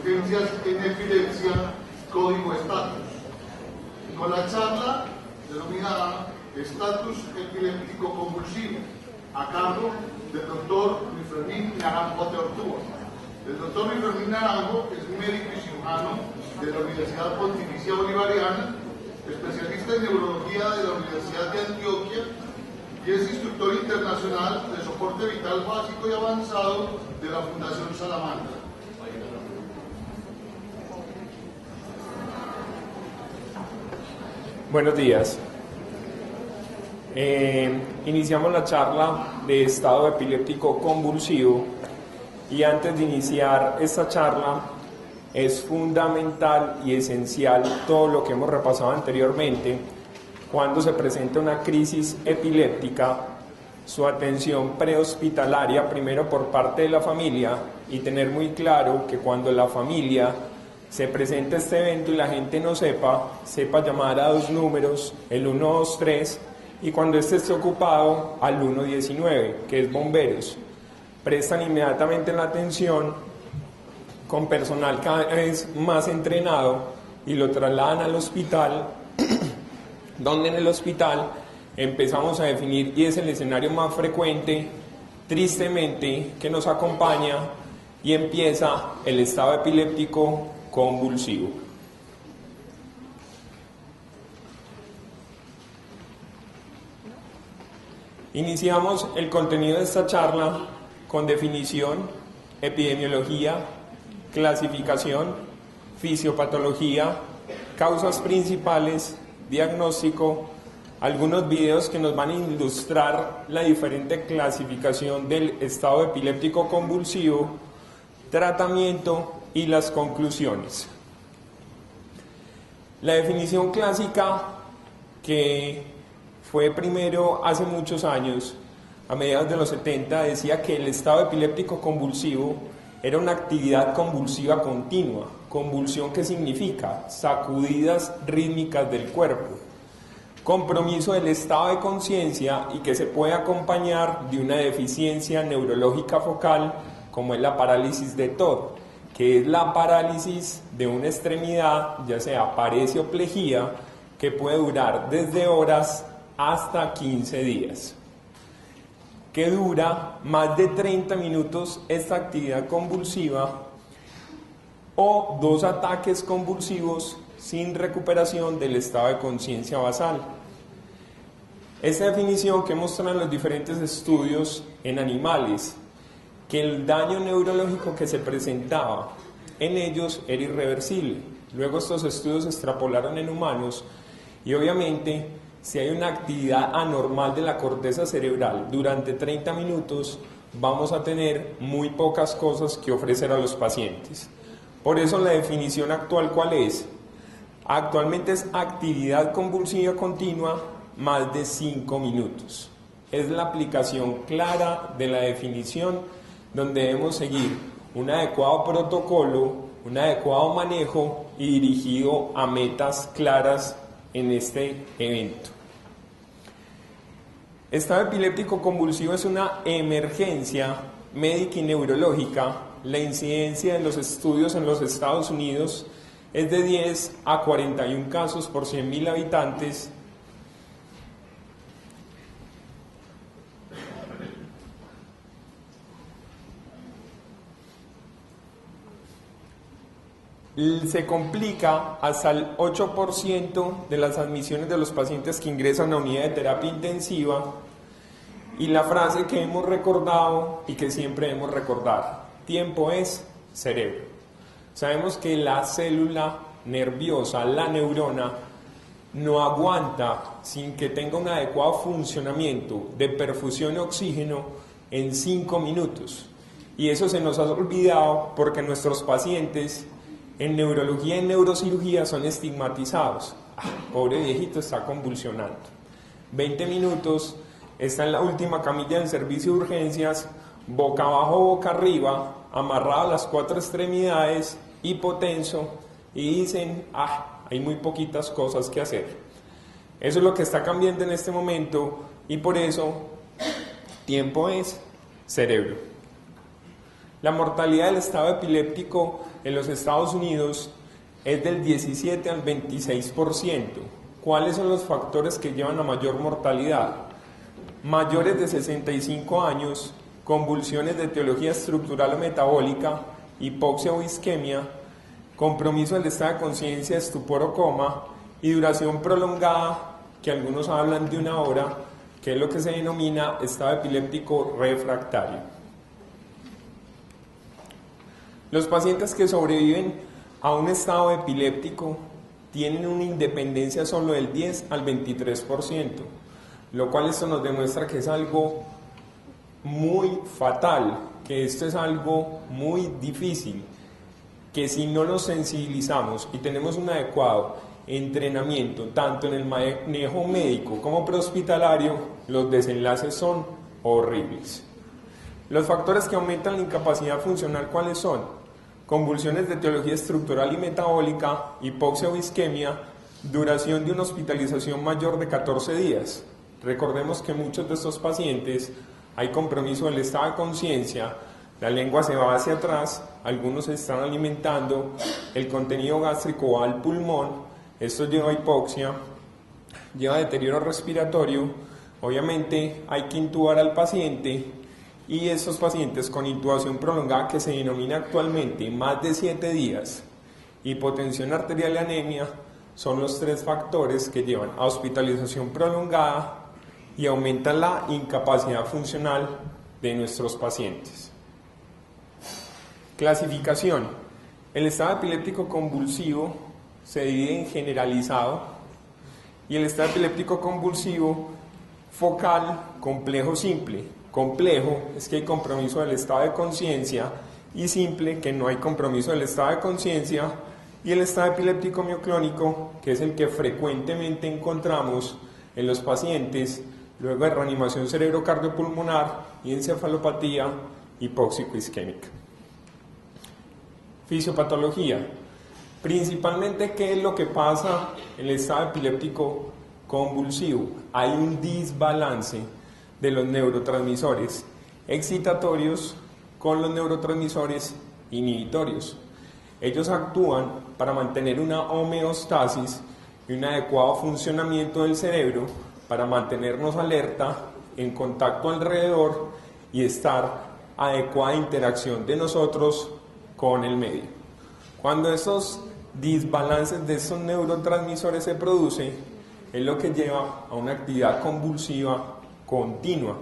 urgencias en epilepsia, código estatus. Con la charla denominada Estatus epiléptico convulsivo, a cargo del doctor Luis Fermín Naranjo Teortúa. El doctor Luis Fermín Naranjo es médico y cirujano de la Universidad Pontificia Bolivariana, especialista en neurología de la Universidad de Antioquia y es instructor internacional de soporte vital básico y avanzado de la Fundación Salamanca. Buenos días. Iniciamos la charla de estado epiléptico convulsivo y antes de iniciar esta charla es fundamental y esencial todo lo que hemos repasado anteriormente. Cuando se presenta una crisis epiléptica, su atención prehospitalaria primero por parte de la familia y tener muy claro que cuando la familia se presenta este evento y la gente no sepa llamar a 2 números, el 123, y cuando este esté ocupado al 119, que es bomberos. Prestan inmediatamente la atención con personal cada vez más entrenado y lo trasladan al hospital, donde en el hospital empezamos a definir, y es el escenario más frecuente, tristemente, que nos acompaña, y empieza el estado epiléptico convulsivo. Iniciamos el contenido de esta charla con definición, epidemiología, clasificación, fisiopatología, causas principales, diagnóstico, algunos videos que nos van a ilustrar la diferente clasificación del estado epiléptico convulsivo, tratamiento y las conclusiones. La definición clásica, que fue primero hace muchos años, a mediados de los 70, decía que el estado epiléptico convulsivo era una actividad convulsiva continua. Convulsión, ¿qué significa? Sacudidas rítmicas del cuerpo. Compromiso del estado de conciencia y que se puede acompañar de una deficiencia neurológica focal, como es la parálisis de TOD, que es la parálisis de una extremidad, ya sea paresioplejía, que puede durar desde horas hasta 15 días. Que dura más de 30 minutos esta actividad convulsiva o 2 ataques convulsivos sin recuperación del estado de conciencia basal. Esta definición que muestran los diferentes estudios en animales, que el daño neurológico que se presentaba en ellos era irreversible. Luego estos estudios se extrapolaron en humanos y obviamente si hay una actividad anormal de la corteza cerebral durante 30 minutos, vamos a tener muy pocas cosas que ofrecer a los pacientes. Por eso la definición actual, ¿cuál es? Actualmente es actividad convulsiva continua más de 5 minutos. Es la aplicación clara de la definición donde debemos seguir un adecuado protocolo, un adecuado manejo y dirigido a metas claras en este evento. Estado epiléptico convulsivo es una emergencia médica y neurológica. La incidencia de los estudios en los Estados Unidos es de 10 a 41 casos por 100.000 habitantes. Se complica hasta el 8% de las admisiones de los pacientes que ingresan a unidad de terapia intensiva. Y la frase que hemos recordado y que siempre debemos recordar: tiempo es cerebro. Sabemos que la célula nerviosa, la neurona, no aguanta sin que tenga un adecuado funcionamiento de perfusión de oxígeno en 5 minutos. Y eso se nos ha olvidado porque nuestros pacientes en neurología y en neurocirugía son estigmatizados. Pobre viejito, está convulsionando. 20 minutos, está en la última camilla del servicio de urgencias, boca abajo, boca arriba, amarrado a las 4 extremidades, hipotenso, y dicen, hay muy poquitas cosas que hacer. Eso es lo que está cambiando en este momento y por eso tiempo es cerebro. La mortalidad del estado epiléptico en los Estados Unidos es del 17 al 26%. ¿Cuáles son los factores que llevan a mayor mortalidad? Mayores de 65 años, convulsiones de etiología estructural o metabólica, hipoxia o isquemia, compromiso del estado de conciencia, estupor o coma, y duración prolongada, que algunos hablan de 1 hora, que es lo que se denomina estado epiléptico refractario. Los pacientes que sobreviven a un estado epiléptico tienen una independencia solo del 10 al 23%, lo cual esto nos demuestra que es algo muy fatal, que esto es algo muy difícil, que si no nos sensibilizamos y tenemos un adecuado entrenamiento tanto en el manejo médico como prehospitalario, los desenlaces son horribles. Los factores que aumentan la incapacidad funcional, ¿cuáles son? Convulsiones de etiología estructural y metabólica, hipoxia o isquemia, duración de una hospitalización mayor de 14 días. Recordemos que muchos de estos pacientes hay compromiso del estado de conciencia, la lengua se va hacia atrás, algunos se están alimentando, el contenido gástrico va al pulmón, esto lleva a hipoxia, lleva deterioro respiratorio, obviamente hay que intubar al paciente y estos pacientes con intubación prolongada que se denomina actualmente más de 7 días, hipotensión arterial y anemia, son los 3 factores que llevan a hospitalización prolongada y aumentan la incapacidad funcional de nuestros pacientes. Clasificación. El estado epiléptico convulsivo se divide en generalizado y el estado epiléptico convulsivo focal, complejo, simple. Complejo es que hay compromiso del estado de conciencia y simple que no hay compromiso del estado de conciencia, y el estado epiléptico mioclónico, que es el que frecuentemente encontramos en los pacientes luego de reanimación cerebrocardiopulmonar y encefalopatía hipóxico-isquémica. Fisiopatología. Principalmente, ¿qué es lo que pasa en el estado epiléptico convulsivo? Hay un desbalance de los neurotransmisores excitatorios con los neurotransmisores inhibitorios. Ellos actúan para mantener una homeostasis y un adecuado funcionamiento del cerebro, para mantenernos alerta, en contacto alrededor y estar adecuada interacción de nosotros con el medio. Cuando esos desbalances de esos neurotransmisores se producen, es lo que lleva a una actividad convulsiva continua.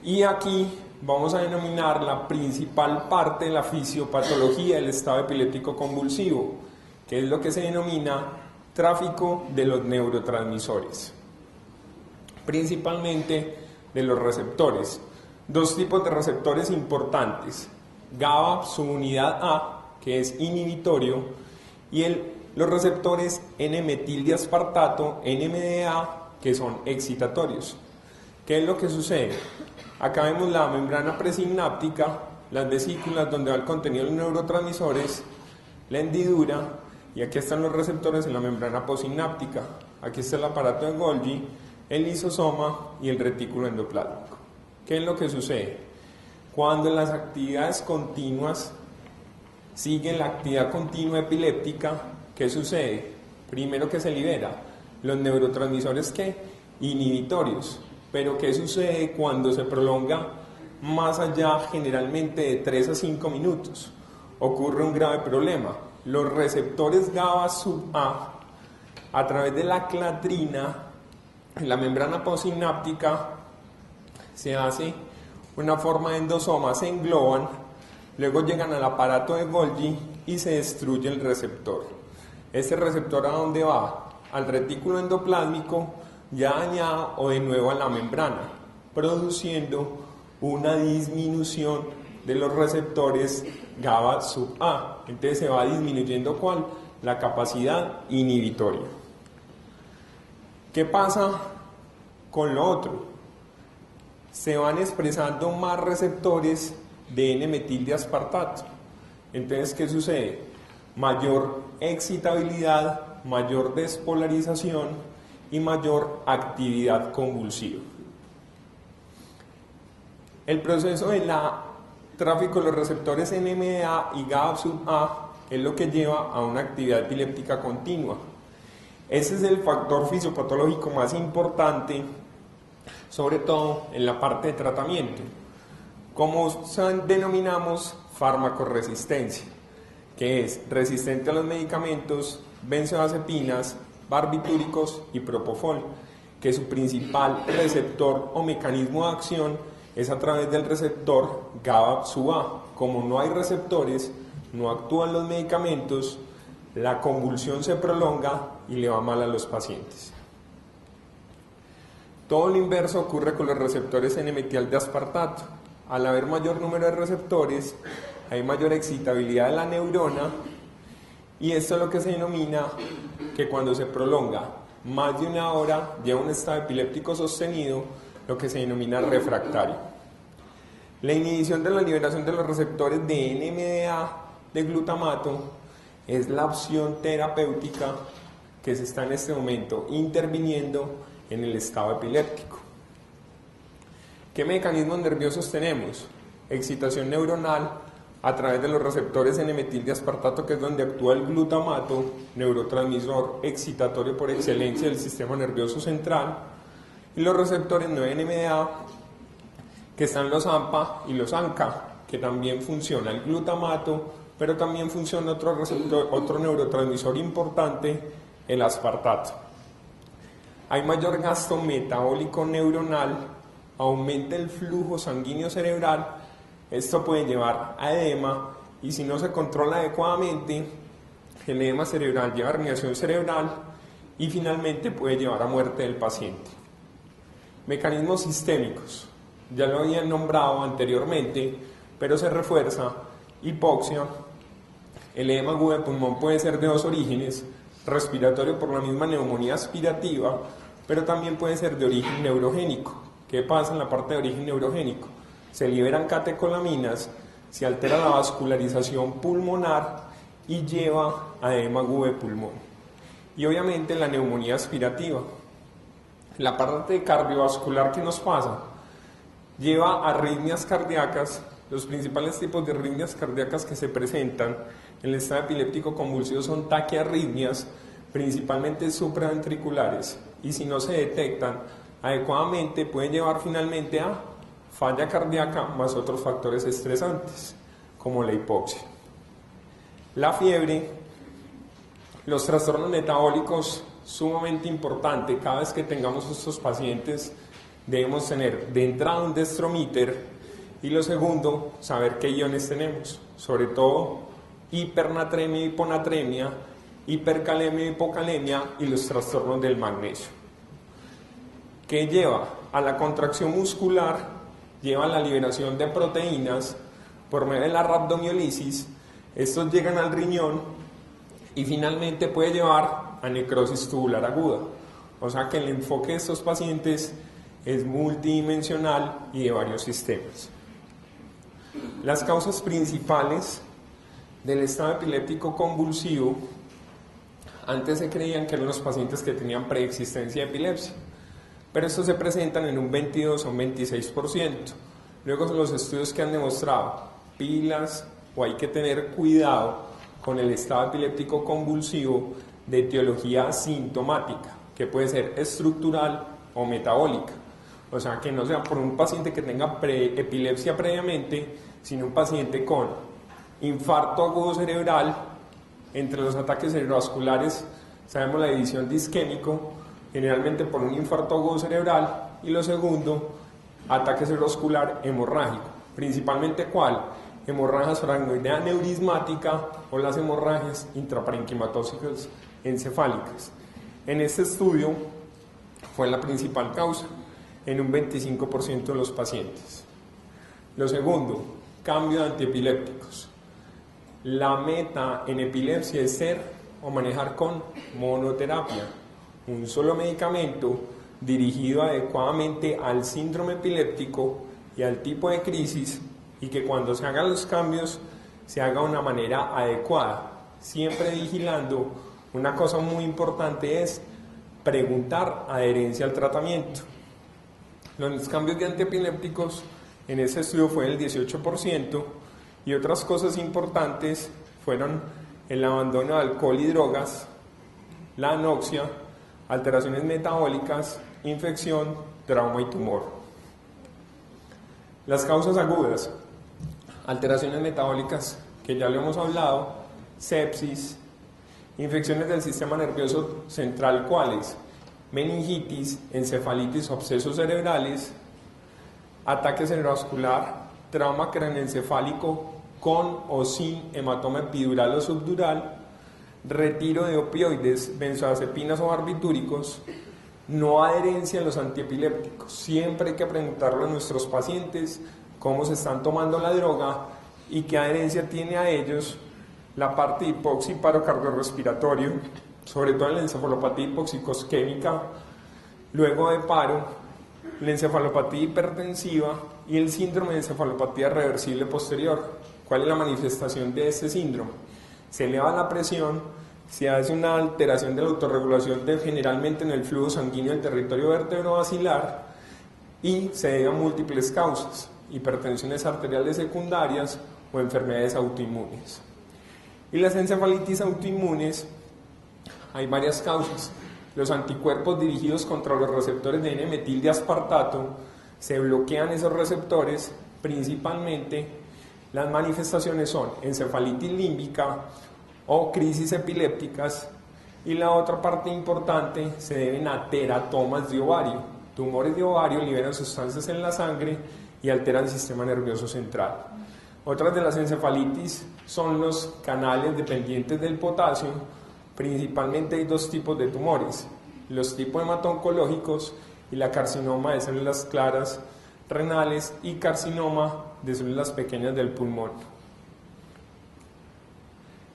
Y aquí vamos a denominar la principal parte de la fisiopatología del estado epiléptico convulsivo, que es lo que se denomina tráfico de los neurotransmisores, principalmente de los receptores. 2 tipos de receptores importantes: GABA, subunidad A, que es inhibitorio, y los receptores N-metildiaspartato, NMDA, que son excitatorios. ¿Qué es lo que sucede? Acá vemos la membrana presináptica, las vesículas donde va el contenido de los neurotransmisores, la hendidura, y aquí están los receptores en la membrana postsináptica. Aquí está el aparato de Golgi, el lisosoma y el retículo endoplásmico. ¿Qué es lo que sucede? Cuando las actividades continuas siguen la actividad continua epiléptica, ¿qué sucede? Primero que se libera los neurotransmisores inhibitorios, pero ¿qué sucede cuando se prolonga más allá, generalmente de 3 a 5 minutos? Ocurre un grave problema. Los receptores GABA sub a través de la clatrina, en la membrana postsináptica, se hace una forma de endosoma, se engloban, luego llegan al aparato de Golgi y se destruye el receptor. ¿Este receptor a dónde va? Al retículo endoplásmico, ya dañado, o de nuevo a la membrana, produciendo una disminución de los receptores GABA sub A. Entonces se va disminuyendo ¿cuál? La capacidad inhibitoria. ¿Qué pasa con lo otro? Se van expresando más receptores de N-metildiaspartato. Entonces, ¿qué sucede? Mayor excitabilidad, mayor despolarización y mayor actividad convulsiva. El proceso de la tráfico de los receptores NMDA y GABA-A es lo que lleva a una actividad epiléptica continua. Ese es el factor fisiopatológico más importante, sobre todo en la parte de tratamiento. Como denominamos farmacoresistencia, que es resistente a los medicamentos, benzodiazepinas, barbitúricos y propofol, que su principal receptor o mecanismo de acción es a través del receptor GABA-A. Como no hay receptores, no actúan los medicamentos, la convulsión se prolonga y le va mal a los pacientes. Todo lo inverso ocurre con los receptores N-metil de aspartato. Al haber mayor número de receptores, hay mayor excitabilidad de la neurona, y esto es lo que se denomina que cuando se prolonga más de una hora lleva un estado epiléptico sostenido, lo que se denomina refractario. La inhibición de la liberación de los receptores de NMDA de glutamato es la opción terapéutica que se está en este momento interviniendo en el estado epiléptico. ¿Qué mecanismos nerviosos tenemos? Excitación neuronal a través de los receptores N-metil de aspartato, que es donde actúa el glutamato, neurotransmisor excitatorio por excelencia del sistema nervioso central, y los receptores 9-NMDA, que están los AMPA y los ANCA, que también funciona el glutamato, pero también funciona otro neurotransmisor importante, el aspartato. Hay mayor gasto metabólico neuronal, aumenta el flujo sanguíneo cerebral, esto puede llevar a edema, y si no se controla adecuadamente, el edema cerebral lleva a herniación cerebral y finalmente puede llevar a muerte del paciente. Mecanismos sistémicos, ya lo habían nombrado anteriormente, pero se refuerza: hipoxia. El edema agudo de pulmón puede ser de dos orígenes: respiratorio por la misma neumonía aspirativa, pero también puede ser de origen neurogénico. ¿Qué pasa en la parte de origen neurogénico? Se liberan catecolaminas, se altera la vascularización pulmonar y lleva a edema agudo de pulmón. Y obviamente la neumonía aspirativa. La parte cardiovascular que nos pasa lleva a arritmias cardíacas. Los principales tipos de arritmias cardíacas que se presentan en el estado epiléptico convulsivo son taquiarritmias, principalmente supraventriculares, y si no se detectan adecuadamente pueden llevar finalmente a falla cardíaca más otros factores estresantes, como la hipoxia. La fiebre, los trastornos metabólicos, sumamente importante. Cada vez que tengamos estos pacientes debemos tener de entrada un dextromíter, y lo segundo, saber qué iones tenemos, sobre todo hipernatremia, hiponatremia, hipercalemia, hipocalemia y los trastornos del magnesio. ¿Qué lleva? A la contracción muscular, lleva a la liberación de proteínas por medio de la rhabdomiólisis. Estos llegan al riñón y finalmente puede llevar a necrosis tubular aguda. O sea que el enfoque de estos pacientes es multidimensional y de varios sistemas. Las causas principales del estado epiléptico convulsivo: antes se creían que eran los pacientes que tenían preexistencia de epilepsia, pero estos se presentan en un 22 o un 26%. Luego los estudios que han demostrado, pilas, o hay que tener cuidado con el estado epiléptico convulsivo de etiología asintomática, que puede ser estructural o metabólica. O sea, que no sea por un paciente que tenga epilepsia previamente, sino un paciente con infarto agudo cerebral. Entre los ataques cerebrovasculares sabemos la división de isquémico, generalmente por un infarto agudo cerebral, y lo segundo, ataque cerebrovascular hemorrágico. Principalmente, ¿cuál? Hemorragias aracnoidea aneurismática o las hemorragias intraparenquimatosas encefálicas. En este estudio fue la principal causa en un 25% de los pacientes. Lo segundo, cambio de antiepilépticos. La meta en epilepsia es ser o manejar con monoterapia, un solo medicamento dirigido adecuadamente al síndrome epiléptico y al tipo de crisis, y que cuando se hagan los cambios se haga de una manera adecuada, siempre vigilando. Una cosa muy importante es preguntar adherencia al tratamiento. Los cambios de antiepilépticos en ese estudio fue del 18%, y otras cosas importantes fueron el abandono de alcohol y drogas, la anoxia, alteraciones metabólicas, infección, trauma y tumor. Las causas agudas: alteraciones metabólicas, que ya lo hemos hablado, sepsis, infecciones del sistema nervioso central, ¿cuáles? Meningitis, encefalitis o abscesos cerebrales, ataque cerebrovascular, trauma craneoencefálico con o sin hematoma epidural o subdural, retiro de opioides, benzodiazepinas o barbitúricos, no adherencia a los antiepilépticos. Siempre hay que preguntarle a nuestros pacientes cómo se están tomando la droga y qué adherencia tiene a ellos la parte de hipoxia y paro cardiorrespiratorio, sobre todo en la encefalopatía hipoxicosquémica, luego de paro, la encefalopatía hipertensiva y el síndrome de encefalopatía reversible posterior. ¿Cuál es la manifestación de este síndrome? Se eleva la presión, se hace una alteración de la autorregulación generalmente en el flujo sanguíneo del territorio vertebrovascular y se debe a múltiples causas: hipertensiones arteriales secundarias o enfermedades autoinmunes. Y las encefalitis autoinmunes, hay varias causas. Los anticuerpos dirigidos contra los receptores de N-metil de aspartato se bloquean esos receptores. Principalmente las manifestaciones son encefalitis límbica o crisis epilépticas, y la otra parte importante se deben a teratomas de ovario. Tumores de ovario liberan sustancias en la sangre y alteran el sistema nervioso central. Otras de las encefalitis son los canales dependientes del potasio. Principalmente hay dos tipos de tumores: los tipos hemato-oncológicos y la carcinoma de células claras renales y carcinoma de células pequeñas del pulmón.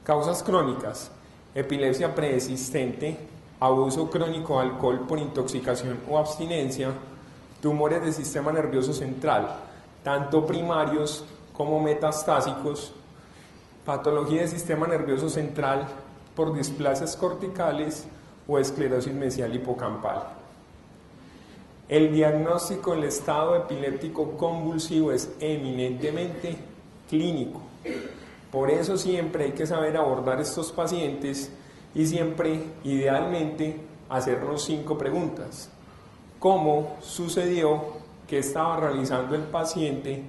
Causas crónicas: epilepsia preexistente, abuso crónico de alcohol por intoxicación o abstinencia, tumores del sistema nervioso central, tanto primarios como metastásicos, patología del sistema nervioso central por displasias corticales o esclerosis mesial hipocampal. El diagnóstico del estado epiléptico convulsivo es eminentemente clínico. Por eso siempre hay que saber abordar estos pacientes y siempre, idealmente, hacernos 5 preguntas. ¿Cómo sucedió? ¿Qué estaba realizando el paciente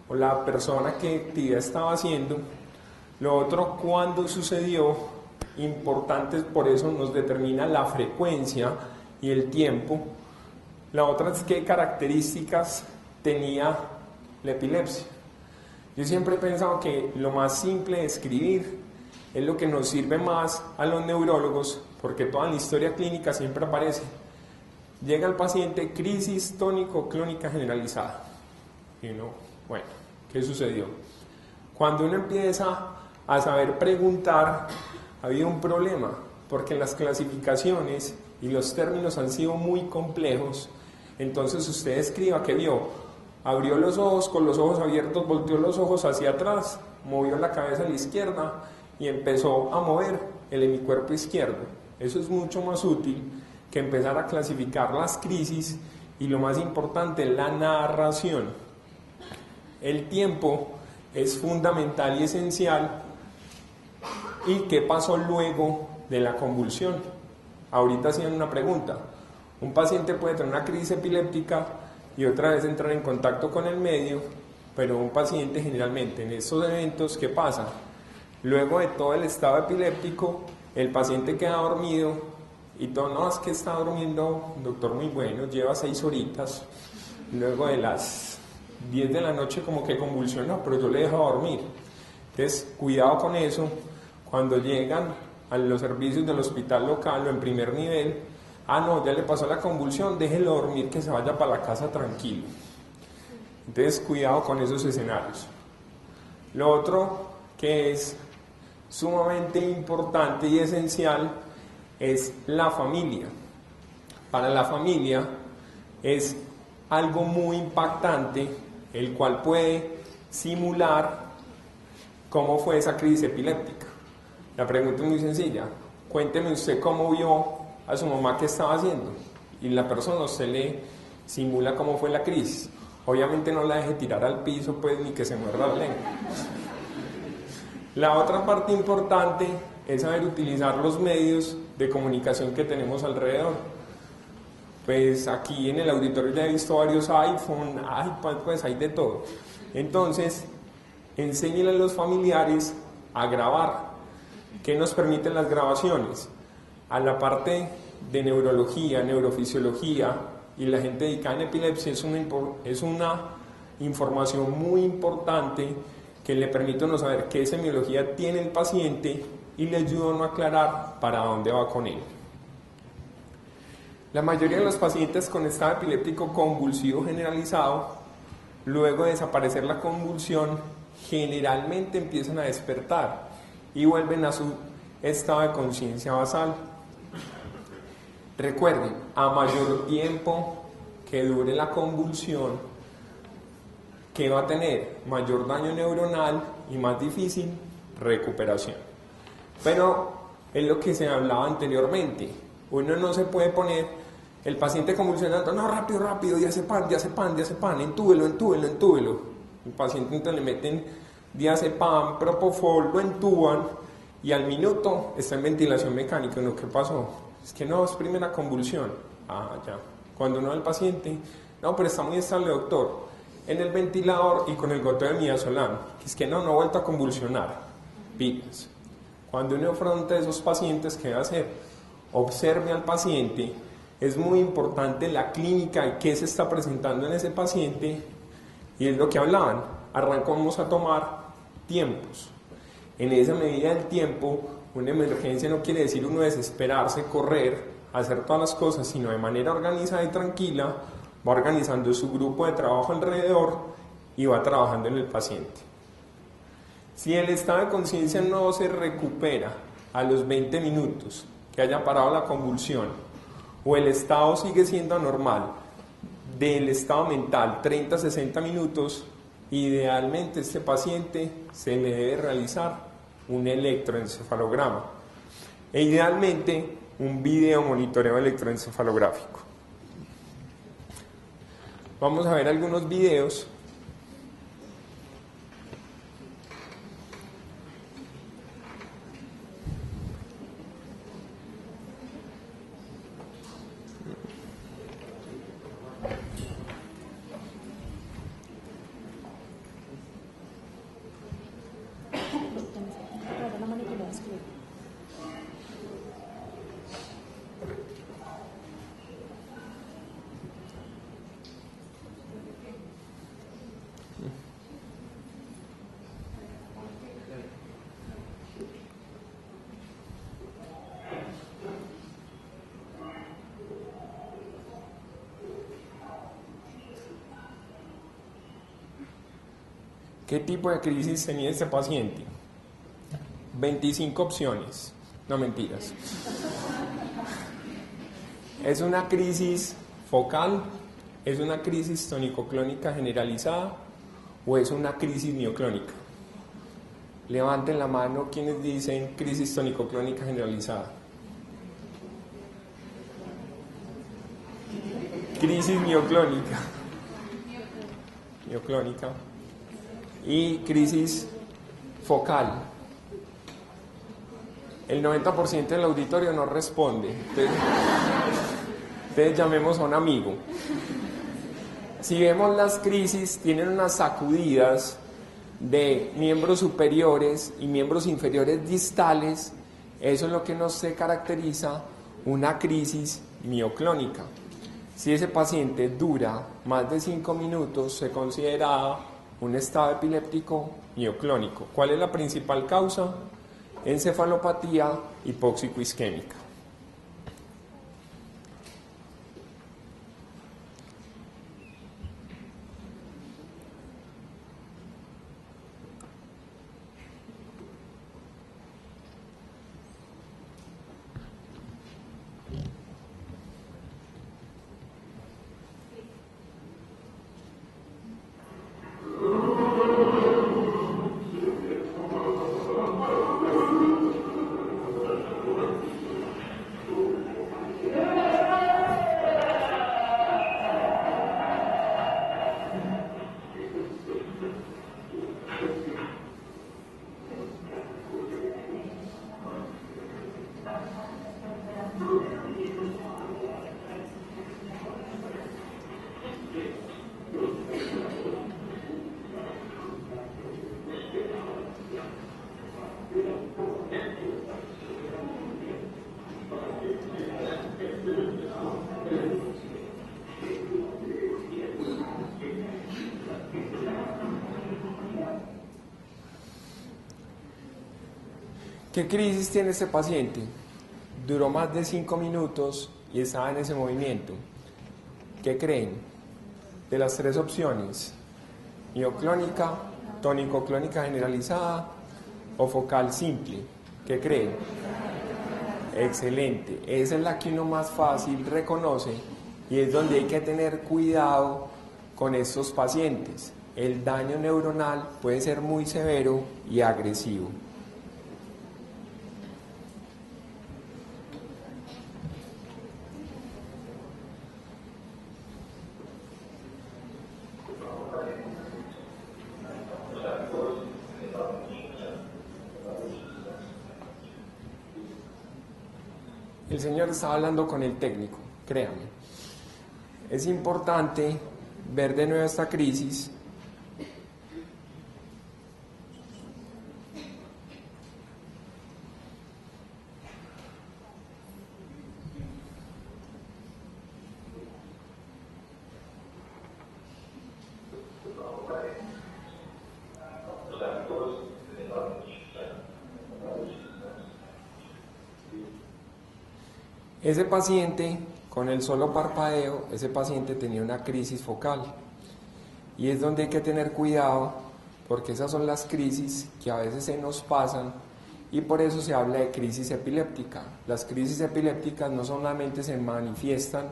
o la persona? ¿Qué actividad estaba haciendo? Lo otro, ¿cuándo sucedió? Importantes, por eso nos determina la frecuencia y el tiempo. La otra es qué características tenía la epilepsia. Yo siempre he pensado que lo más simple de escribir es lo que nos sirve más a los neurólogos, porque toda la historia clínica siempre aparece. Llega el paciente, crisis tónico-clónica generalizada. Y uno, bueno, ¿qué sucedió? Cuando uno empieza a saber preguntar, había un problema, porque las clasificaciones y los términos han sido muy complejos. Entonces usted escriba que vio: abrió los ojos, con los ojos abiertos, volteó los ojos hacia atrás, movió la cabeza a la izquierda y empezó a mover el hemicuerpo izquierdo. Eso es mucho más útil que empezar a clasificar las crisis y, lo más importante, la narración. El tiempo es fundamental y esencial. ¿Y qué pasó luego de la convulsión? Ahorita hacían una pregunta. Un paciente puede tener una crisis epiléptica y otra vez entrar en contacto con el medio, pero un paciente generalmente en estos eventos, ¿qué pasa? Luego de todo el estado epiléptico, el paciente queda dormido y todo, no, es que está durmiendo, doctor, muy bueno, lleva 6 horitas, luego de las 10 de la noche como que convulsionó, pero yo le dejo dormir. Entonces, cuidado con eso. Cuando llegan a los servicios del hospital local o en primer nivel, no, ya le pasó la convulsión, déjelo dormir, que se vaya para la casa tranquilo. Entonces, cuidado con esos escenarios. Lo otro que es sumamente importante y esencial es la familia. Para la familia es algo muy impactante, el cual puede simular cómo fue esa crisis epiléptica. La pregunta es muy sencilla: cuénteme usted cómo vio a su mamá que estaba haciendo, y la persona, usted le simula cómo fue la crisis. Obviamente no la deje tirar al piso, pues, ni que se muerda la lengua. La otra parte importante es saber utilizar los medios de comunicación que tenemos alrededor. Pues aquí en el auditorio ya he visto varios iPhone, iPad, pues hay de todo. Entonces, enséñenle a los familiares a grabar. ¿Qué nos permiten las grabaciones? A la parte de neurología, neurofisiología y la gente dedicada en epilepsia es una información muy importante que le permite a uno saber qué semiología tiene el paciente y le ayuda a uno a aclarar para dónde va con él. La mayoría de los pacientes con estado epiléptico convulsivo generalizado, luego de desaparecer la convulsión, generalmente empiezan a despertar y vuelven a su estado de conciencia basal. Recuerden, a mayor tiempo que dure la convulsión, ¿qué va a tener? Mayor daño neuronal y más difícil recuperación. Pero es lo que se hablaba anteriormente. Uno no se puede poner el paciente convulsionando, no, rápido, rápido, diazepam, entúbelo. El paciente entonces le meten diazepam, propofol, lo entúban y al minuto está en ventilación mecánica. ¿No? ¿Qué pasó? Es que no, es primera convulsión. Ya. Cuando uno ve al paciente, no, pero está muy estable, doctor. En el ventilador y con el goteo de midazolam. Es que no ha vuelto a convulsionar. Pilas. Cuando uno afronta a esos pacientes, ¿qué va a hacer? Observe al paciente. Es muy importante la clínica y qué se está presentando en ese paciente. Y es lo que hablaban. Arrancamos a tomar tiempos. En esa medida del tiempo, una emergencia no quiere decir uno desesperarse, correr, hacer todas las cosas, sino de manera organizada y tranquila, va organizando su grupo de trabajo alrededor y va trabajando en el paciente. Si el estado de conciencia no se recupera a los 20 minutos que haya parado la convulsión o el estado sigue siendo anormal del estado mental 30-60 minutos, idealmente este paciente se le debe realizar un electroencefalograma e idealmente un video monitoreo electroencefalográfico. Vamos a ver algunos videos. ¿Qué tipo de crisis tenía este paciente? 25 opciones. No, mentiras. ¿Es una crisis focal? ¿Es una crisis tónico-clónica generalizada? ¿O es una crisis mioclónica? Levanten la mano quienes dicen crisis tónico-clónica generalizada. Crisis mioclónica. Mioclónica. Y crisis focal. El 90% del auditorio no responde. Entonces llamemos a un amigo. Si vemos las crisis, tienen unas sacudidas de miembros superiores y miembros inferiores distales. Eso es lo que nos caracteriza una crisis mioclónica. Si ese paciente dura más de 5 minutos, se considera un estado epiléptico mioclónico. ¿Cuál es la principal causa? Encefalopatía hipóxico-isquémica. ¿Qué crisis tiene este paciente? Duró más de 5 minutos y estaba en ese movimiento. ¿Qué creen? De las 3 opciones, mioclónica, tónico-clónica generalizada o focal simple. ¿Qué creen? Excelente. Esa es la que uno más fácil reconoce y es donde hay que tener cuidado con estos pacientes. El daño neuronal puede ser muy severo y agresivo. El señor estaba hablando con el técnico, créanme. Es importante ver de nuevo esta crisis. Ese paciente, con el solo parpadeo, ese paciente tenía una crisis focal. Y es donde hay que tener cuidado, porque esas son las crisis que a veces se nos pasan y por eso se habla de crisis epiléptica. Las crisis epilépticas no solamente se manifiestan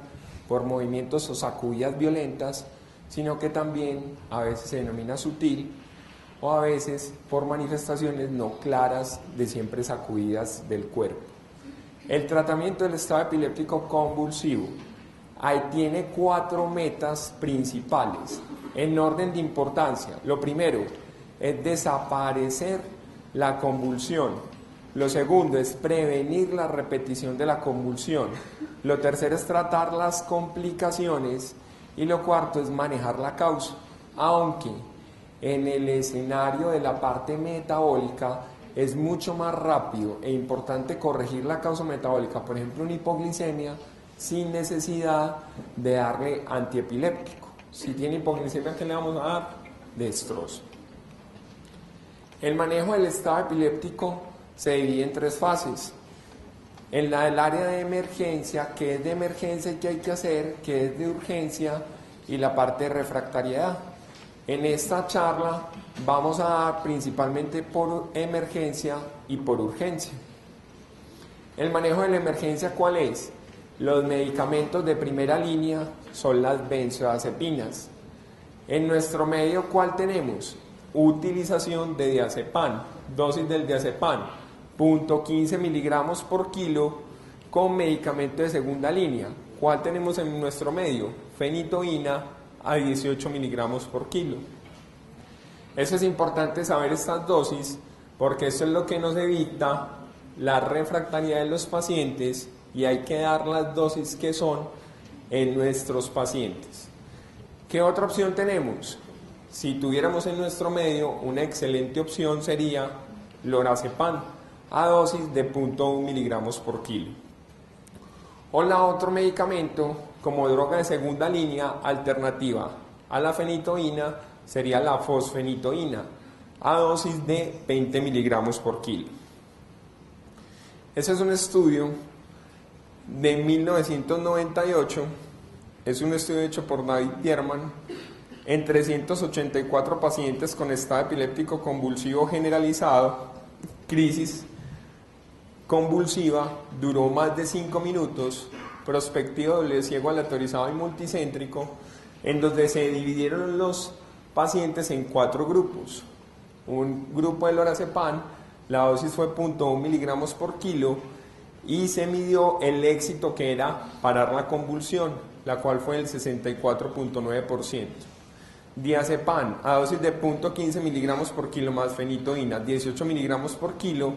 por movimientos o sacudidas violentas, sino que también a veces se denomina sutil o a veces por manifestaciones no claras de siempre sacudidas del cuerpo. El tratamiento del estado epiléptico convulsivo ahí tiene 4 metas principales en orden de importancia. Lo primero es desaparecer la convulsión. Lo segundo es prevenir la repetición de la convulsión. Lo tercero es tratar las complicaciones y lo cuarto es manejar la causa. Aunque en el escenario de la parte metabólica es mucho más rápido e importante corregir la causa metabólica, por ejemplo una hipoglicemia, sin necesidad de darle antiepiléptico. Si tiene hipoglicemia, ¿qué le vamos a dar? Destrozo. El manejo del estado epiléptico se divide en 3 fases. En la del área de emergencia, que es de emergencia y que hay que hacer, que es de urgencia, y la parte de refractariedad. En esta charla vamos a dar principalmente por emergencia y por urgencia. El manejo de la emergencia, ¿cuál es? Los medicamentos de primera línea son las benzodiazepinas. En nuestro medio, ¿cuál tenemos? Utilización de diazepam, dosis del diazepam, 0.15 miligramos por kilo con medicamento de segunda línea. ¿Cuál tenemos en nuestro medio? Fenitoína a 18 miligramos por kilo. Eso es importante saber estas dosis porque eso es lo que nos evita la refractariedad de los pacientes y hay que dar las dosis que son en nuestros pacientes. ¿Qué otra opción tenemos? Si tuviéramos en nuestro medio, una excelente opción sería lorazepam a dosis de 0.1 miligramos por kilo. O la otro medicamento como droga de segunda línea alternativa a la fenitoína sería la fosfenitoína a dosis de 20 miligramos por kilo. Ese es un estudio de 1998, es un estudio hecho por David Bierman en 384 pacientes con estado epiléptico convulsivo generalizado, crisis convulsiva, duró más de 5 minutos, prospectivo, doble ciego, aleatorizado y multicéntrico, en donde se dividieron los pacientes en 4 grupos. Un grupo de lorazepam, la dosis fue 0.1 miligramos por kilo y se midió el éxito que era parar la convulsión, la cual fue el 64.9%. Diazepam a dosis de 0.15 miligramos por kilo más fenitoína, 18 miligramos por kilo,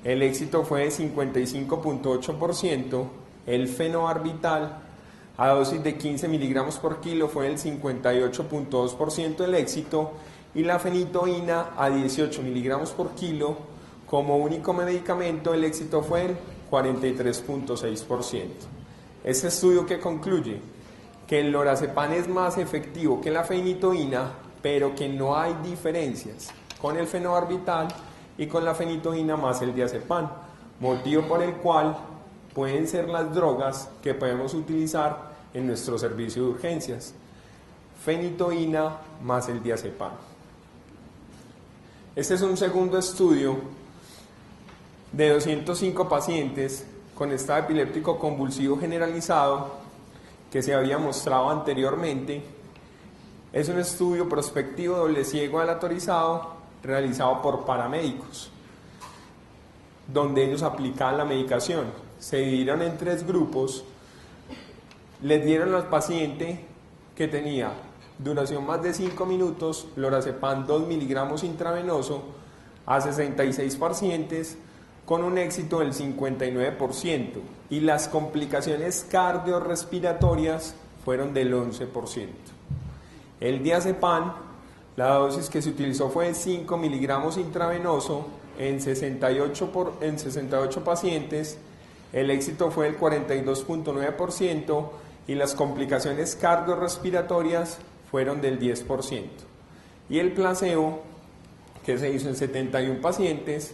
el éxito fue de 55.8%. El fenobarbital a dosis de 15 miligramos por kilo fue el 58.2% del éxito y la fenitoína a 18 miligramos por kilo como único medicamento el éxito fue el 43.6%. Este estudio que concluye que el lorazepam es más efectivo que la fenitoína, pero que no hay diferencias con el fenobarbital y con la fenitoína más el diazepam, motivo por el cual pueden ser las drogas que podemos utilizar en nuestro servicio de urgencias. Fenitoína más el diazepam. Este es un segundo estudio de 205 pacientes con estado epiléptico convulsivo generalizado que se había mostrado anteriormente. Es un estudio prospectivo doble ciego aleatorizado realizado por paramédicos, donde ellos aplicaban la medicación. Se dividieron en 3 grupos, les dieron al paciente que tenía duración más de 5 minutos, lorazepam 2 miligramos intravenoso, a 66 pacientes con un éxito del 59%, y las complicaciones cardiorrespiratorias fueron del 11%. El diazepam, la dosis que se utilizó fue de 5 miligramos intravenoso en 68 pacientes, el éxito fue del 42.9% y las complicaciones cardiorrespiratorias fueron del 10%. Y el placebo, que se hizo en 71 pacientes,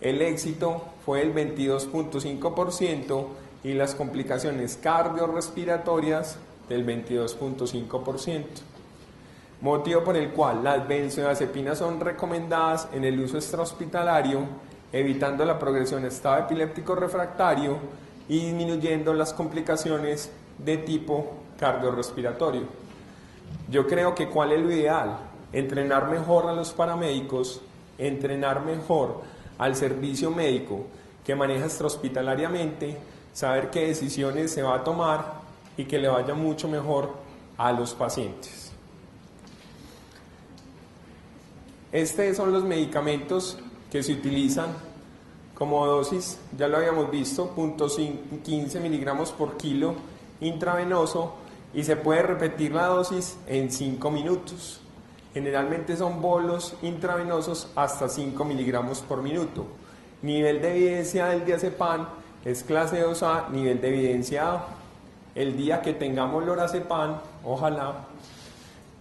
el éxito fue del 22.5% y las complicaciones cardiorrespiratorias del 22.5%. Motivo por el cual las benzodiazepinas son recomendadas en el uso extrahospitalario, evitando la progresión a estado epiléptico refractario y disminuyendo las complicaciones de tipo cardiorrespiratorio. Yo creo que ¿cuál es lo ideal? Entrenar mejor a los paramédicos, entrenar mejor al servicio médico que maneja extrahospitalariamente, saber qué decisiones se va a tomar y que le vaya mucho mejor a los pacientes. Estos son los medicamentos que se utilizan como dosis, ya lo habíamos visto, 0.15 miligramos por kilo intravenoso, y se puede repetir la dosis en 5 minutos. Generalmente son bolos intravenosos hasta 5 miligramos por minuto. Nivel de evidencia del diazepam es clase 2A, nivel de evidencia A. El día que tengamos lorazepam, ojalá,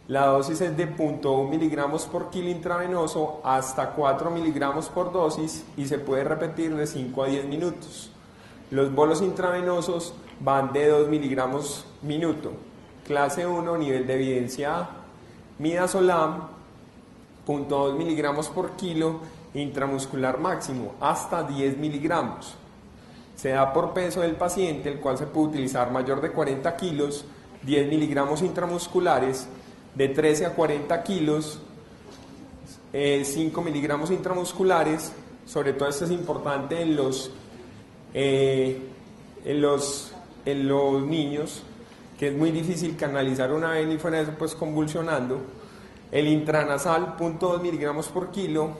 la dosis es de 0.1 miligramos por kilo intravenoso hasta 4 miligramos por dosis y se puede repetir de 5 a 10 minutos. Los bolos intravenosos van de 2 miligramos minuto. Clase 1, nivel de evidencia A. Midazolam, 0.2 miligramos por kilo intramuscular máximo, hasta 10 miligramos. Se da por peso del paciente, el cual se puede utilizar mayor de 40 kilos, 10 miligramos intramusculares, de 13 a 40 kilos, 5 miligramos intramusculares. Sobre todo esto es importante en los niños, que es muy difícil canalizar una vena y fuera de eso pues convulsionando. El intranasal 0.2 miligramos por kilo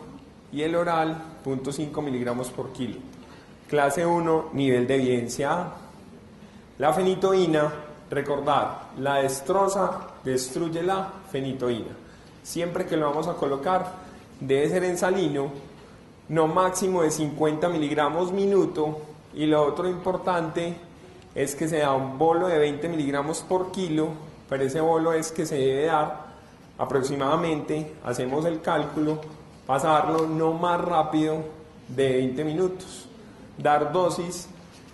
y el oral 0.5 miligramos por kilo. Clase 1, nivel de evidencia A. La fenitoína, recordar, la destroza, destruye la fenitoína. Siempre que lo vamos a colocar debe ser en salino, no máximo de 50 miligramos minuto, y lo otro importante es que se da un bolo de 20 miligramos por kilo, pero ese bolo es que se debe dar aproximadamente, hacemos el cálculo, pasarlo no más rápido de 20 minutos. Dar dosis,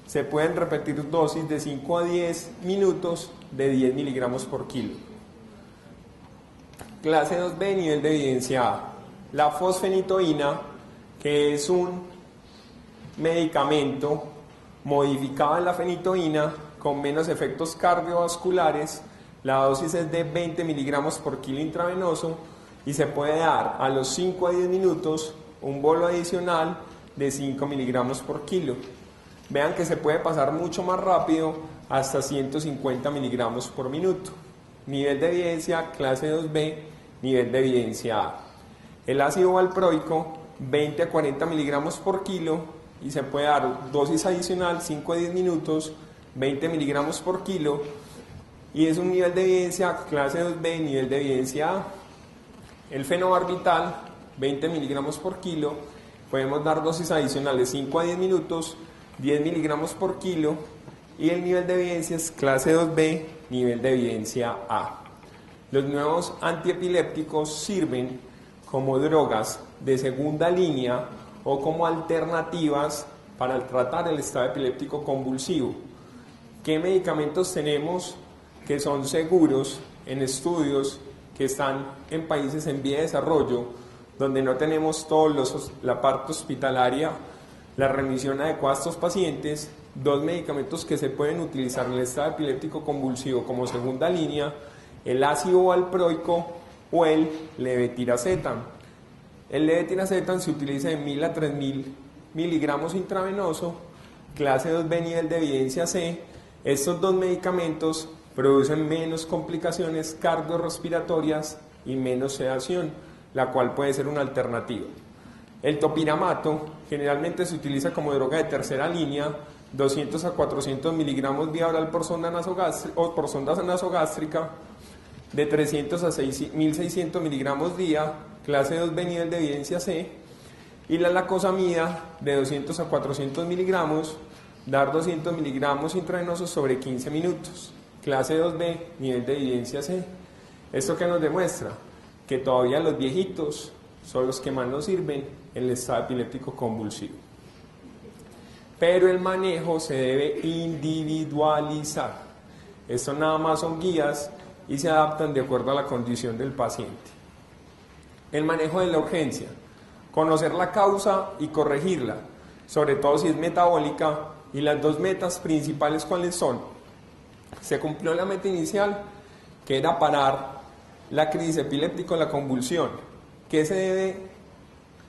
se pueden repetir dosis de 5 a 10 minutos de 10 miligramos por kilo. Clase 2B, nivel de evidencia A. La fosfenitoína, que es un medicamento modificado en la fenitoína con menos efectos cardiovasculares. La dosis es de 20 miligramos por kilo intravenoso y se puede dar a los 5 a 10 minutos un bolo adicional de 5 miligramos por kilo. Vean que se puede pasar mucho más rápido, hasta 150 miligramos por minuto. Nivel de evidencia, clase 2B, nivel de evidencia A. El ácido valproico, 20 a 40 miligramos por kilo, y se puede dar dosis adicional, 5 a 10 minutos, 20 miligramos por kilo, y es un nivel de evidencia, clase 2B, nivel de evidencia A. El fenobarbital, 20 miligramos por kilo, podemos dar dosis adicionales 5 a 10 minutos, 10 miligramos por kilo, y el nivel de evidencia es clase 2B, nivel de evidencia A. Los nuevos antiepilépticos sirven como drogas de segunda línea o como alternativas para tratar el estado epiléptico convulsivo. ¿Qué medicamentos tenemos que son seguros en estudios que están en países en vía de desarrollo, donde no tenemos la parte hospitalaria, la remisión adecuada a estos pacientes? Dos medicamentos que se pueden utilizar en el estado epiléptico convulsivo como segunda línea: el ácido valproico o el levetiracetam. El levetiracetam se utiliza de 1000 a 3000 miligramos intravenoso, clase 2B, nivel de evidencia C. Estos dos medicamentos producen menos complicaciones cardiorrespiratorias y menos sedación, la cual puede ser una alternativa. El topiramato generalmente se utiliza como droga de tercera línea, 200 a 400 miligramos vía oral por sonda nasogástrica, de 300 a 1600 miligramos día, clase 2B, nivel de evidencia C. Y la lacosamida de 200 a 400 miligramos, dar 200 miligramos intravenosos sobre 15 minutos, clase 2B, nivel de evidencia C. ¿Esto qué nos demuestra? Que todavía los viejitos son los que más nos sirven en el estado epiléptico convulsivo. Pero el manejo se debe individualizar. Esto nada más son guías y se adaptan de acuerdo a la condición del paciente. El manejo de la urgencia: conocer la causa y corregirla, sobre todo si es metabólica. Y las dos metas principales, ¿cuáles son? Se cumplió la meta inicial, que era parar la crisis epiléptica o la convulsión. ¿Qué se debe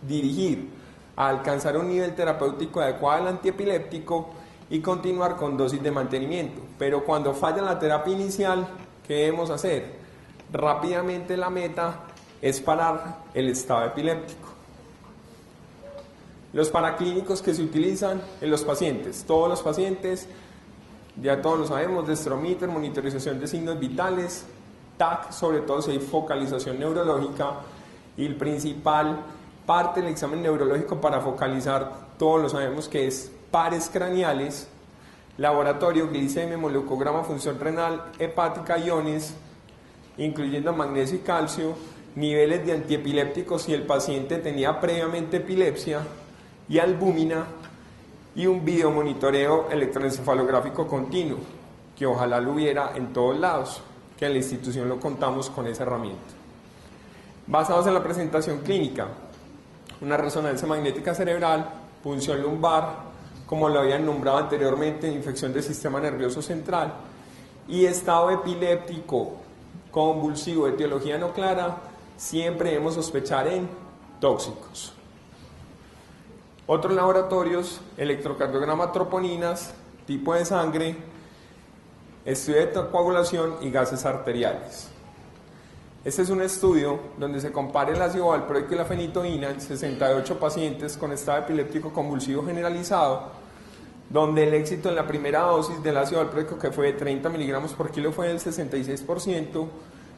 dirigir? A alcanzar un nivel terapéutico adecuado al antiepiléptico y continuar con dosis de mantenimiento. Pero cuando falla la terapia inicial, ¿qué debemos hacer? Rápidamente la meta es parar el estado epiléptico. Los paraclínicos que se utilizan en los pacientes: todos los pacientes, ya todos lo sabemos, dextrometer, monitorización de signos vitales, TAC, sobre todo si hay focalización neurológica, y el principal parte del examen neurológico para focalizar, todos lo sabemos que es pares craneales, laboratorio, glicemia, hemoleucograma, función renal, hepática, iones, incluyendo magnesio y calcio, niveles de antiepilépticos si el paciente tenía previamente epilepsia, y albúmina, y un videomonitoreo electroencefalográfico continuo, que ojalá lo hubiera en todos lados, que en la institución lo contamos con esa herramienta. Basados en la presentación clínica: una resonancia magnética cerebral, punción lumbar, como lo habían nombrado anteriormente, infección del sistema nervioso central, y estado epiléptico convulsivo de etiología no clara, siempre debemos sospechar en tóxicos. Otros laboratorios: electrocardiograma, troponinas, tipo de sangre, estudio de coagulación y gases arteriales. Este es un estudio donde se compara el ácido valproico y la fenitoína en 68 pacientes con estado epiléptico convulsivo generalizado, donde el éxito en la primera dosis del ácido valproico, que fue de 30 miligramos por kilo, fue del 66%,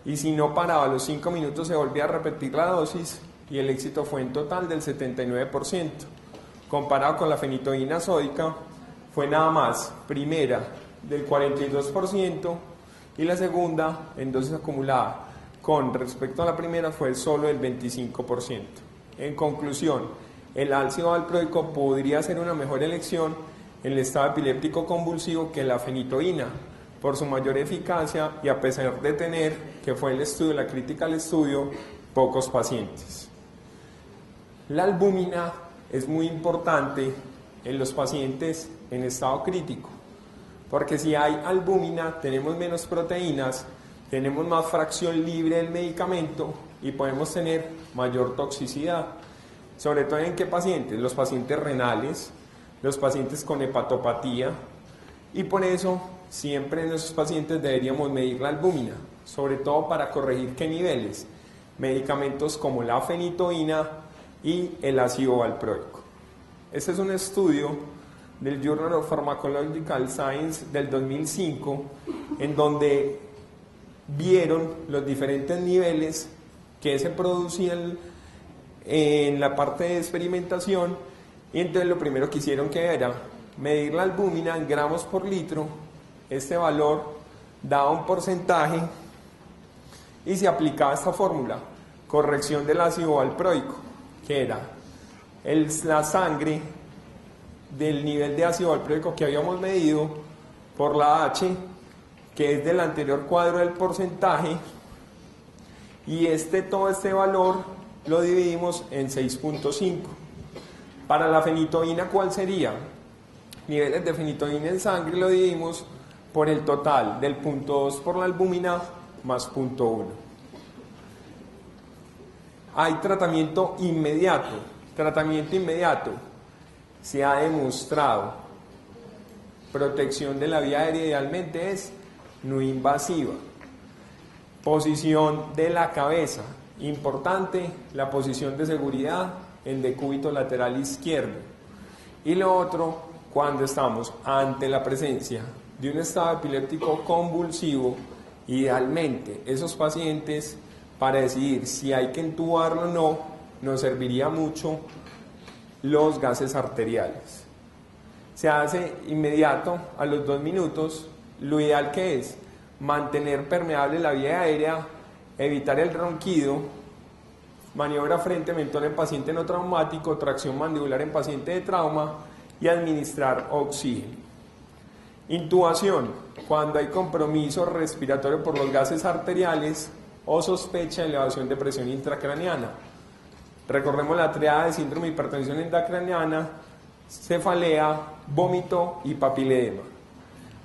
y si no paraba a los 5 minutos se volvía a repetir la dosis, y el éxito fue en total del 79%. Comparado con la fenitoína sódica, fue nada más primera del 42% y la segunda en dosis acumulada con respecto a la primera fue solo del 25%. En conclusión, el ácido valproico podría ser una mejor elección en el estado epiléptico convulsivo que la fenitoína, por su mayor eficacia y a pesar de tener, que fue el estudio, la crítica al estudio, pocos pacientes. La albúmina es muy importante en los pacientes en estado crítico, porque si hay albúmina tenemos menos proteínas, tenemos más fracción libre del medicamento y podemos tener mayor toxicidad. Sobre todo en qué pacientes: los pacientes renales, los pacientes con hepatopatía, y por eso siempre en esos pacientes deberíamos medir la albúmina, sobre todo para corregir qué niveles: medicamentos como la fenitoína y el ácido valproico. Este es un estudio del Journal of Pharmacological Science del 2005, en donde vieron los diferentes niveles que se producían en la parte de experimentación, y entonces lo primero que hicieron que era medir la albúmina en gramos por litro. Este valor daba un porcentaje y se aplicaba esta fórmula: corrección del ácido valproico, que era la sangre del nivel de ácido valproico que habíamos medido por la H, que es del anterior cuadro del porcentaje, y todo este valor lo dividimos en 6.5. Para la fenitoína, ¿cuál sería? Niveles de fenitoína en sangre lo dividimos por el total del 0.2 por la albúmina más 0.1. Hay tratamiento inmediato. Tratamiento inmediato. Se ha demostrado. Protección de la vía aérea idealmente es no invasiva. Posición de la cabeza. Importante, la posición de seguridad en decúbito lateral izquierdo. Y lo otro, cuando estamos ante la presencia de un estado epiléptico convulsivo, idealmente esos pacientes, para decidir si hay que entubarlo o no, nos serviría mucho los gases arteriales. Se hace inmediato, a los 2 minutos. Lo ideal que es mantener permeable la vía aérea, evitar el ronquido, maniobra frente mentón en paciente no traumático, tracción mandibular en paciente de trauma y administrar oxígeno. Intubación, cuando hay compromiso respiratorio por los gases arteriales o sospecha de elevación de presión intracraneana. Recordemos la triada de síndrome de hipertensión intracraneana, cefalea, vómito y papiledema.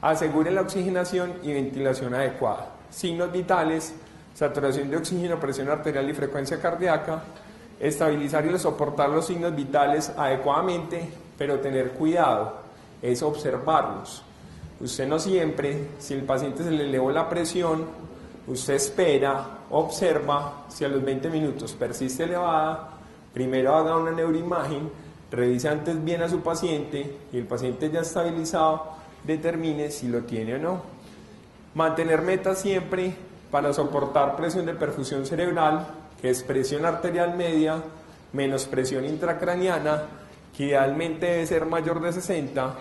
Asegure la oxigenación y ventilación adecuada. Signos vitales: saturación de oxígeno, presión arterial y frecuencia cardíaca. Estabilizar y soportar los signos vitales adecuadamente, pero tener cuidado, es observarlos. Usted no siempre, si el paciente se le elevó la presión, usted espera, observa, si a los 20 minutos persiste elevada, primero haga una neuroimagen, revise antes bien a su paciente y el paciente ya estabilizado, determine si lo tiene o no. Mantener metas siempre para soportar presión de perfusión cerebral, que es presión arterial media menos presión intracraneana, que idealmente debe ser mayor de 60,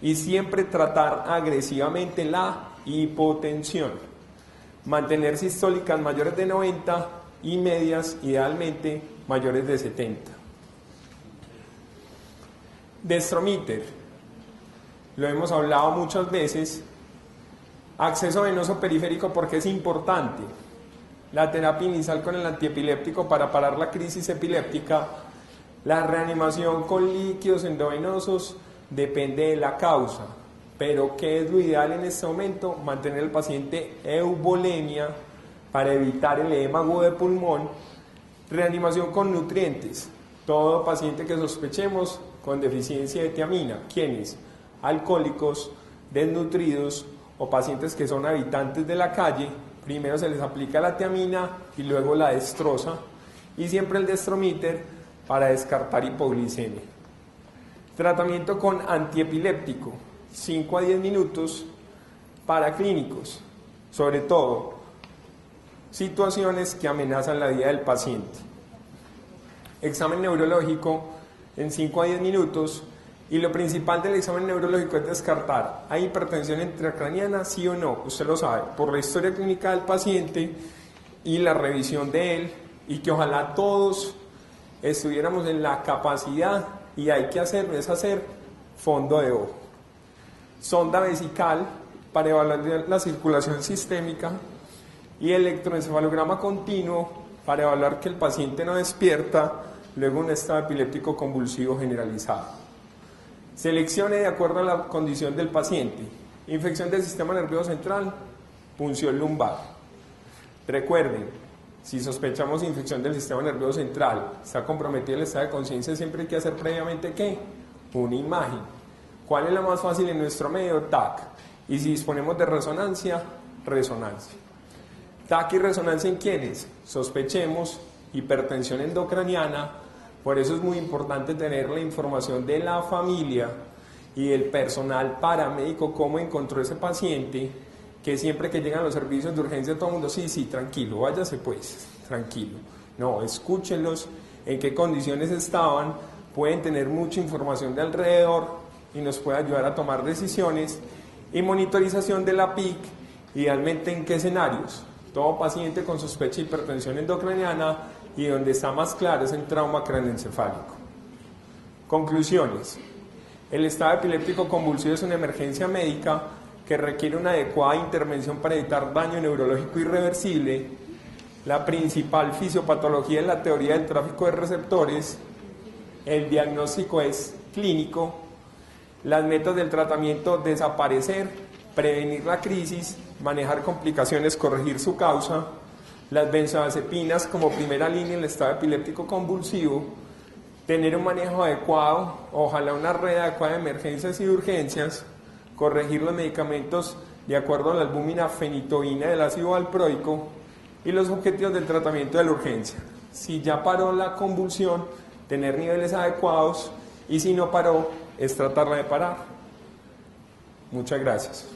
y siempre tratar agresivamente la hipotensión. Mantener sistólicas mayores de 90 y medias idealmente mayores de 70. Dextromíter, lo hemos hablado muchas veces. Acceso venoso periférico, porque es importante. La terapia inicial con el antiepiléptico para parar la crisis epiléptica. La reanimación con líquidos endovenosos depende de la causa, pero ¿qué es lo ideal en este momento? Mantener al paciente euvolemia para evitar el edema agudo de pulmón. Reanimación con nutrientes. Todo paciente que sospechemos con deficiencia de tiamina. ¿Quiénes? Alcohólicos, desnutridos o pacientes que son habitantes de la calle. Primero se les aplica la tiamina y luego la destroza. Y siempre el dextromíter para descartar hipoglicemia. Tratamiento con antiepiléptico, 5 a 10 minutos para clínicos, sobre todo situaciones que amenazan la vida del paciente. Examen neurológico en 5 a 10 minutos, y lo principal del examen neurológico es descartar: ¿hay hipertensión intracraneana, sí o no? Usted lo sabe, por la historia clínica del paciente y la revisión de él, y que ojalá todos estuviéramos en la capacidad, y hay que hacerlo, es hacer fondo de ojo. Sonda vesical para evaluar la circulación sistémica, y electroencefalograma continuo para evaluar que el paciente no despierta luego un estado epiléptico convulsivo generalizado. Seleccione de acuerdo a la condición del paciente: infección del sistema nervioso central, punción lumbar. Recuerden, si sospechamos infección del sistema nervioso central, está comprometido el estado de conciencia, siempre hay que hacer previamente ¿qué? Una imagen. ¿Cuál es la más fácil en nuestro medio? TAC. Y si disponemos de resonancia, resonancia. TAC y resonancia en quienes sospechemos hipertensión endocraniana. Por eso es muy importante tener la información de la familia y del personal paramédico, cómo encontró ese paciente, que siempre que llegan los servicios de urgencia todo el mundo, sí, tranquilo, váyase pues, tranquilo. No, escúchenlos, en qué condiciones estaban, pueden tener mucha información de alrededor y nos puede ayudar a tomar decisiones. Y monitorización de la PIC, idealmente en qué escenarios: todo paciente con sospecha de hipertensión endocraniana y donde está más claro es en trauma craneoencefálico. Conclusiones. El estado epiléptico convulsivo es una emergencia médica que requiere una adecuada intervención para evitar daño neurológico irreversible. La principal fisiopatología es la teoría del tráfico de receptores. El diagnóstico es clínico. Las metas del tratamiento: desaparecer, prevenir la crisis, manejar complicaciones, corregir su causa. Las benzodiazepinas como primera línea en el estado epiléptico convulsivo. Tener un manejo adecuado, ojalá una red adecuada de emergencias y de urgencias. Corregir los medicamentos de acuerdo a la albúmina fenitoína del ácido valproico. Y los objetivos del tratamiento de la urgencia: si ya paró la convulsión, tener niveles adecuados, y si no paró, es tratarla de parar. Muchas gracias.